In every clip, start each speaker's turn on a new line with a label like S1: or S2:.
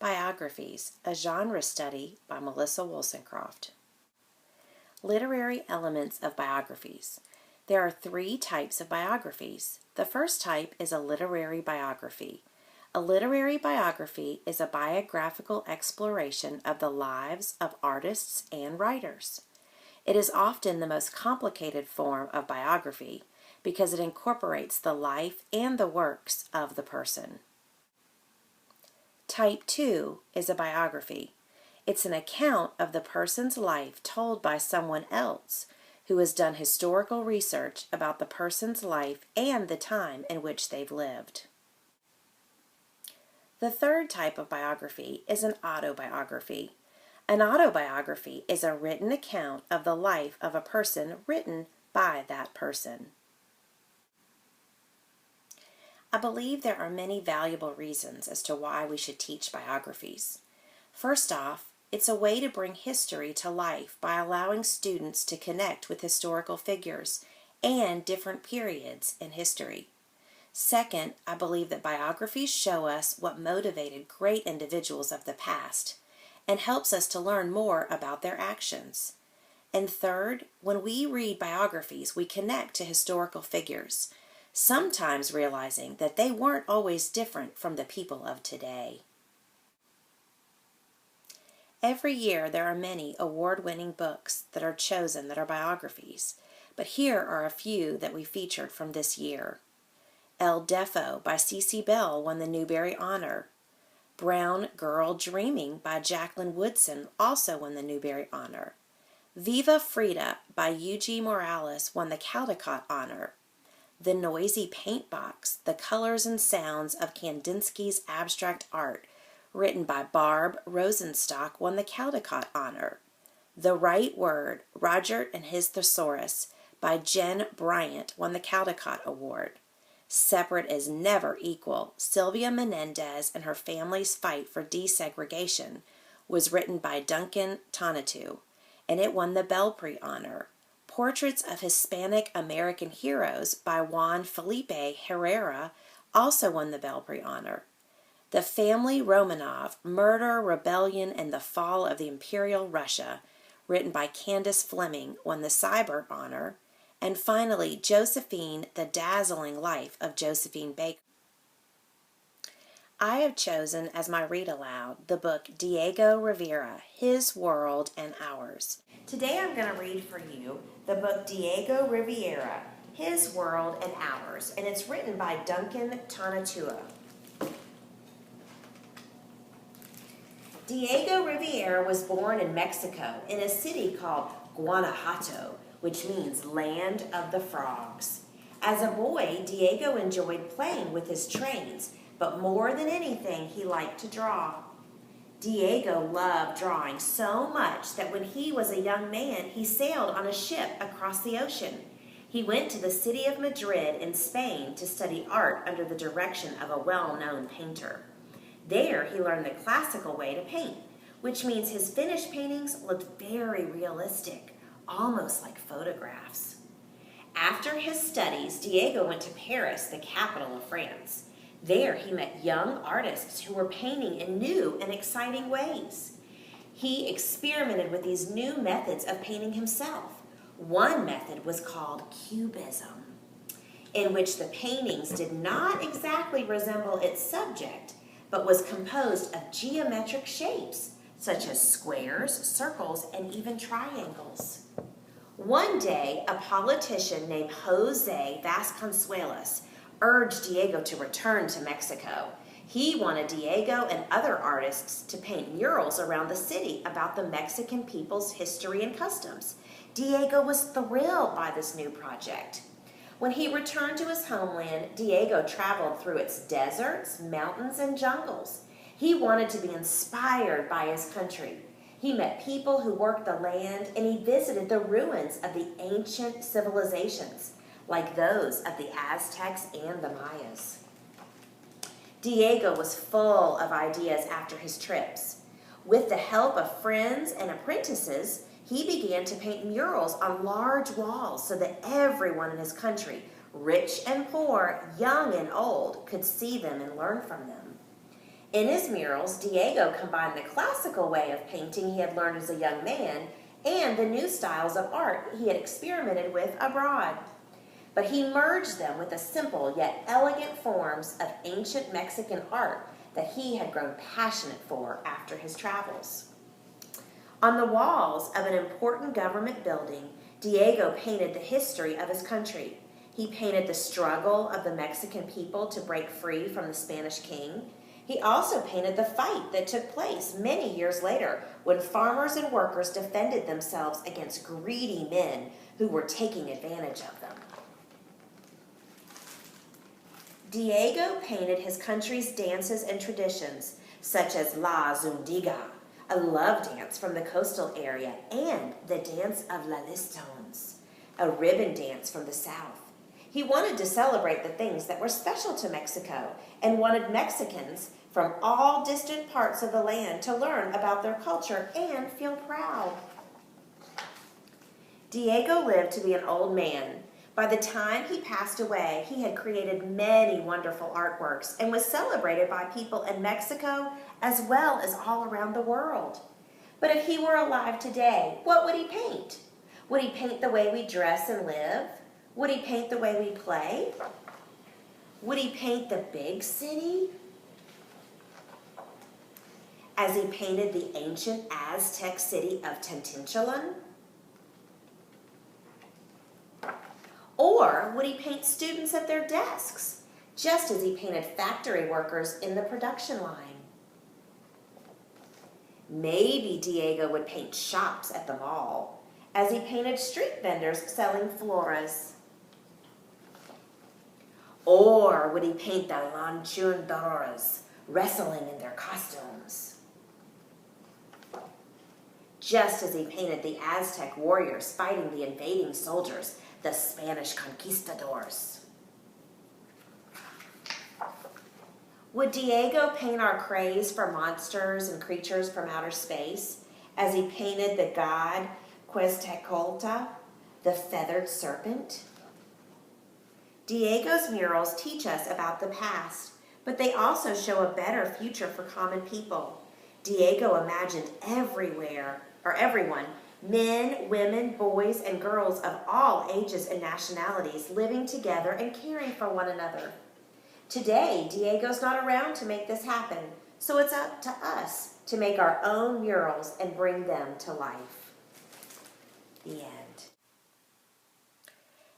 S1: Biographies, a genre study by Melissa Wollstonecraft. Literary elements of biographies. There are three types of biographies. The first type is a literary biography. A literary biography is a biographical exploration of the lives of artists and writers. It is often the most complicated form of biography because it incorporates the life and the works of the person. Type 2 is a biography. It's an account of the person's life told by someone else who has done historical research about the person's life and the time in which they've lived. The third type of biography is an autobiography. An autobiography is a written account of the life of a person written by that person. I believe there are many valuable reasons as to why we should teach biographies. First off, it's a way to bring history to life by allowing students to connect with historical figures and different periods in history. Second, I believe that biographies show us what motivated great individuals of the past and helps us to learn more about their actions. And third, when we read biographies, we connect to historical figures, sometimes realizing that they weren't always different from the people of today. Every year there are many award-winning books that are chosen that are biographies, but here are a few that we featured from this year. El Deafo by C.C. Bell won the Newbery Honor. Brown Girl Dreaming by Jacqueline Woodson also won the Newbery Honor. Viva Frida by U.G. Morales won the Caldecott Honor. The Noisy Paint Box, The Colors and Sounds of Kandinsky's Abstract Art, written by Barb Rosenstock, won the Caldecott Honor. The Right Word, Roger and His Thesaurus by Jen Bryant won the Caldecott Award. Separate as Never Equal, Sylvia Menendez and Her Family's Fight for Desegregation was written by Duncan Tonatiuh, and it won the Belpre Honor. Portraits of Hispanic American Heroes by Juan Felipe Herrera also won the Belpre Honor. The Family Romanov, Murder, Rebellion, and the Fall of the Imperial Russia, written by Candace Fleming, won the Sibert Honor. And finally, Josephine, The Dazzling Life of Josephine Baker. I have chosen as my read aloud the book Diego Rivera, His World and Ours. Today I'm going to read for you the book Diego Rivera, His World and Ours, and it's written by Duncan Tonatiuh. Diego Rivera was born in Mexico in a city called Guanajuato, which means Land of the Frogs. As a boy, Diego enjoyed playing with his trains, but more than anything, he liked to draw. Diego loved drawing so much that when he was a young man, he sailed on a ship across the ocean. He went to the city of Madrid in Spain to study art under the direction of a well-known painter. There, he learned the classical way to paint, which means his finished paintings looked very realistic, almost like photographs. After his studies, Diego went to Paris, the capital of France. There, he met young artists who were painting in new and exciting ways. He experimented with these new methods of painting himself. One method was called Cubism, in which the paintings did not exactly resemble its subject, but was composed of geometric shapes, such as squares, circles, and even triangles. One day, a politician named Jose Vasconcelos urged Diego to return to Mexico. He wanted Diego and other artists to paint murals around the city about the Mexican people's history and customs. Diego was thrilled by this new project. When he returned to his homeland, Diego traveled through its deserts, mountains, and jungles. He wanted to be inspired by his country. He met people who worked the land, and he visited the ruins of the ancient civilizations, like those of the Aztecs and the Mayas. Diego was full of ideas after his trips. With the help of friends and apprentices, he began to paint murals on large walls so that everyone in his country, rich and poor, young and old, could see them and learn from them. In his murals, Diego combined the classical way of painting he had learned as a young man and the new styles of art he had experimented with abroad. But he merged them with the simple yet elegant forms of ancient Mexican art that he had grown passionate for after his travels. On the walls of an important government building, Diego painted the history of his country. He painted the struggle of the Mexican people to break free from the Spanish king. He also painted the fight that took place many years later when farmers and workers defended themselves against greedy men who were taking advantage of them. Diego painted his country's dances and traditions, such as La Zundiga, a love dance from the coastal area, and the dance of La Listones, a ribbon dance from the south. He wanted to celebrate the things that were special to Mexico and wanted Mexicans from all distant parts of the land to learn about their culture and feel proud. Diego lived to be an old man. By the time he passed away, he had created many wonderful artworks and was celebrated by people in Mexico as well as all around the world. But if he were alive today, what would he paint? Would he paint the way we dress and live? Would he paint the way we play? Would he paint the big city? As he painted the ancient Aztec city of Tenochtitlan? Or would he paint students at their desks, just as he painted factory workers in the production line? Maybe Diego would paint shops at the mall, as he painted street vendors selling flores. Or would he paint the lanchudoras wrestling in their costumes? Just as he painted the Aztec warriors fighting the invading soldiers, the Spanish conquistadors. Would Diego paint our craze for monsters and creatures from outer space as he painted the god Quetzalcoatl, the feathered serpent? Diego's murals teach us about the past, but they also show a better future for common people. Diego imagined everyone, men, women, boys, and girls of all ages and nationalities living together and caring for one another. Today, Diego's not around to make this happen, so it's up to us to make our own murals and bring them to life. The end.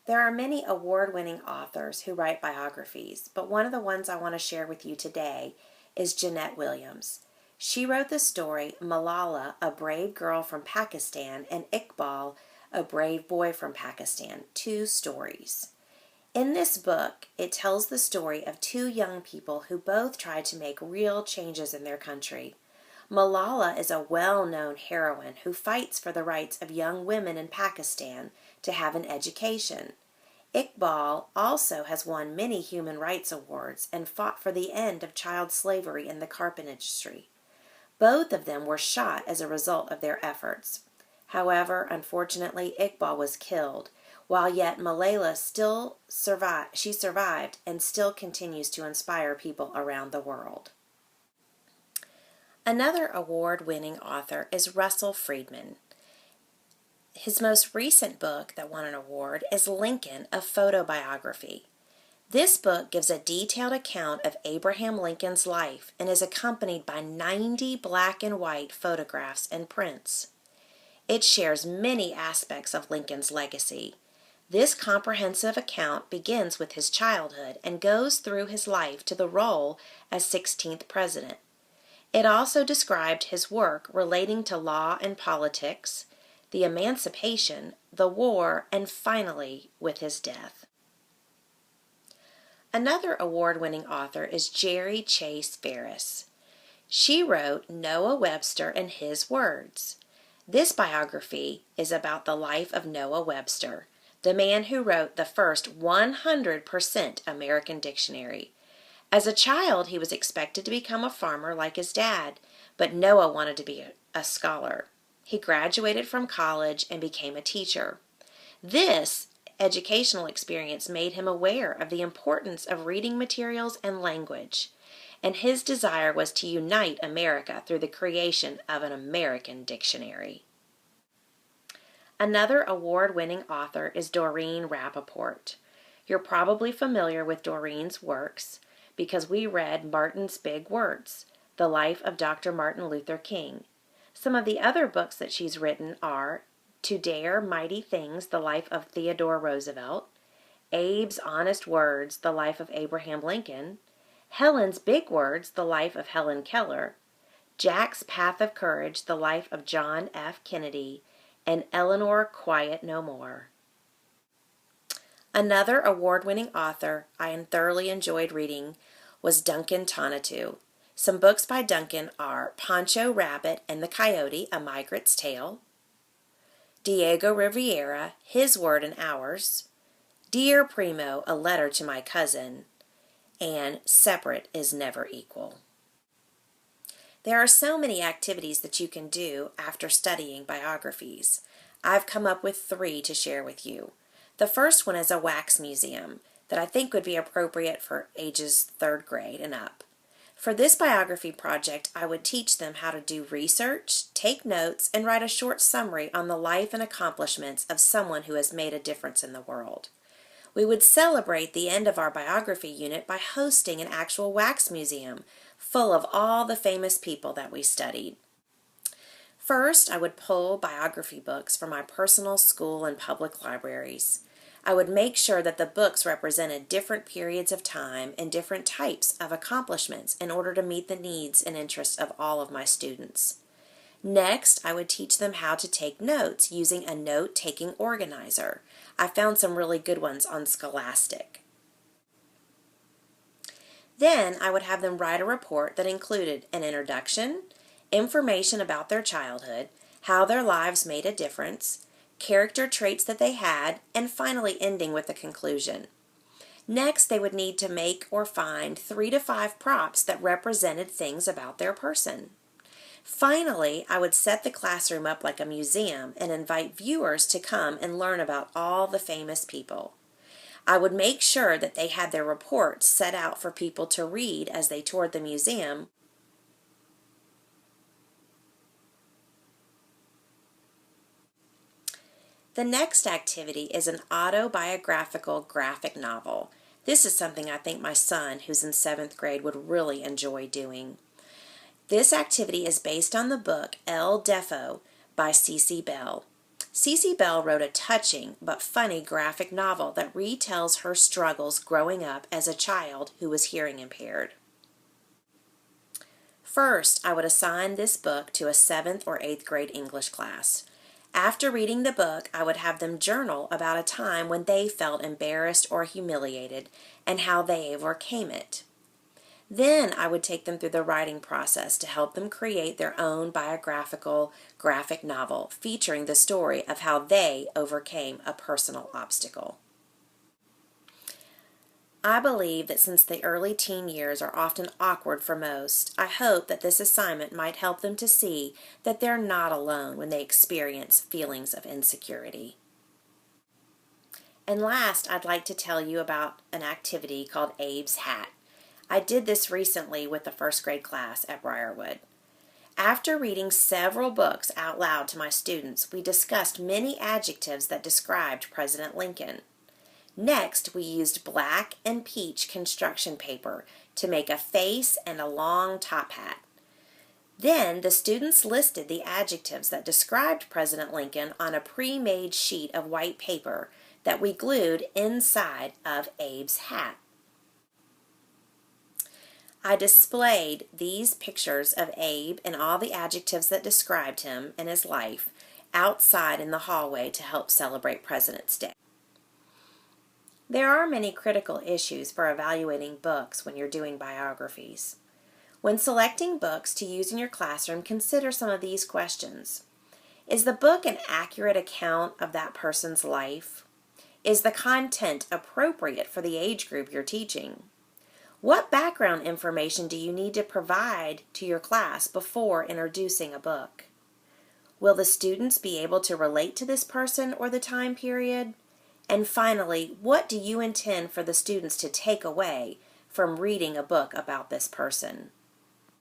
S1: There are many award-winning authors who write biographies, but one of the ones I want to share with you today is Jeanette Williams. She wrote the story Malala, a brave girl from Pakistan, and Iqbal, a brave boy from Pakistan, 2 stories. In this book, it tells the story of 2 young people who both tried to make real changes in their country. Malala is a well-known heroine who fights for the rights of young women in Pakistan to have an education. Iqbal also has won many human rights awards and fought for the end of child slavery in the carpet industry. Both of them were shot as a result of their efforts. However, unfortunately, Iqbal was killed, while yet Malala survived and still continues to inspire people around the world. Another award-winning author is Russell Friedman. His most recent book that won an award is Lincoln, a Photobiography. This book gives a detailed account of Abraham Lincoln's life and is accompanied by 90 black and white photographs and prints. It shares many aspects of Lincoln's legacy. This comprehensive account begins with his childhood and goes through his life to the role as 16th president. It also described his work relating to law and politics, the emancipation, the war, and finally with his death. Another award-winning author is Jerry Chase Ferris. She wrote Noah Webster and His Words. This biography is about the life of Noah Webster, the man who wrote the first 100% American dictionary. As a child, he was expected to become a farmer like his dad, but Noah wanted to be a scholar. He graduated from college and became a teacher. This educational experience made him aware of the importance of reading materials and language. and his desire was to unite America through the creation of an American dictionary. Another award-winning author is Doreen Rappaport. You're probably familiar with Doreen's works because we read Martin's Big Words, The Life of Dr. Martin Luther King. Some of the other books that she's written are To Dare Mighty Things, The Life of Theodore Roosevelt, Abe's Honest Words, The Life of Abraham Lincoln, Helen's Big Words, The Life of Helen Keller, Jack's Path of Courage, The Life of John F. Kennedy, and Eleanor Quiet No More. Another award-winning author I thoroughly enjoyed reading was Duncan Tonatiuh. Some books by Duncan are Pancho Rabbit and the Coyote, A Migrant's Tale, Diego Rivera, His Word and Ours, Dear Primo, A Letter to My Cousin, and Separate is Never Equal. There are so many activities that you can do after studying biographies. I've come up with 3 to share with you. The first one is a wax museum that I think would be appropriate for ages 3rd grade and up. For this biography project, I would teach them how to do research, take notes, and write a short summary on the life and accomplishments of someone who has made a difference in the world. We would celebrate the end of our biography unit by hosting an actual wax museum full of all the famous people that we studied. First, I would pull biography books from my personal school and public libraries. I would make sure that the books represented different periods of time and different types of accomplishments in order to meet the needs and interests of all of my students. Next, I would teach them how to take notes using a note-taking organizer. I found some really good ones on Scholastic. Then I would have them write a report that included an introduction, information about their childhood, how their lives made a difference, character traits that they had, and finally ending with a conclusion. Next, they would need to make or find 3 to 5 props that represented things about their person. Finally, I would set the classroom up like a museum and invite viewers to come and learn about all the famous people. I would make sure that they had their reports set out for people to read as they toured the museum. The next activity is an autobiographical graphic novel. This is something I think my son, who's in 7th grade, would really enjoy doing. This activity is based on the book El Deafo by C.C. Bell. C.C. Bell wrote a touching but funny graphic novel that retells her struggles growing up as a child who was hearing impaired. First, I would assign this book to a 7th or 8th grade English class. After reading the book, I would have them journal about a time when they felt embarrassed or humiliated and how they overcame it. Then I would take them through the writing process to help them create their own biographical graphic novel featuring the story of how they overcame a personal obstacle. I believe that since the early teen years are often awkward for most, I hope that this assignment might help them to see that they're not alone when they experience feelings of insecurity. And last, I'd like to tell you about an activity called Abe's Hat. I did this recently with the 1st grade class at Briarwood. After reading several books out loud to my students, we discussed many adjectives that described President Lincoln. Next, we used black and peach construction paper to make a face and a long top hat. Then the students listed the adjectives that described President Lincoln on a pre-made sheet of white paper that we glued inside of Abe's hat. I displayed these pictures of Abe and all the adjectives that described him and his life outside in the hallway to help celebrate President's Day. There are many critical issues for evaluating books when you're doing biographies. When selecting books to use in your classroom, consider some of these questions. Is the book an accurate account of that person's life? Is the content appropriate for the age group you're teaching? What background information do you need to provide to your class before introducing a book? Will the students be able to relate to this person or the time period? And finally, what do you intend for the students to take away from reading a book about this person.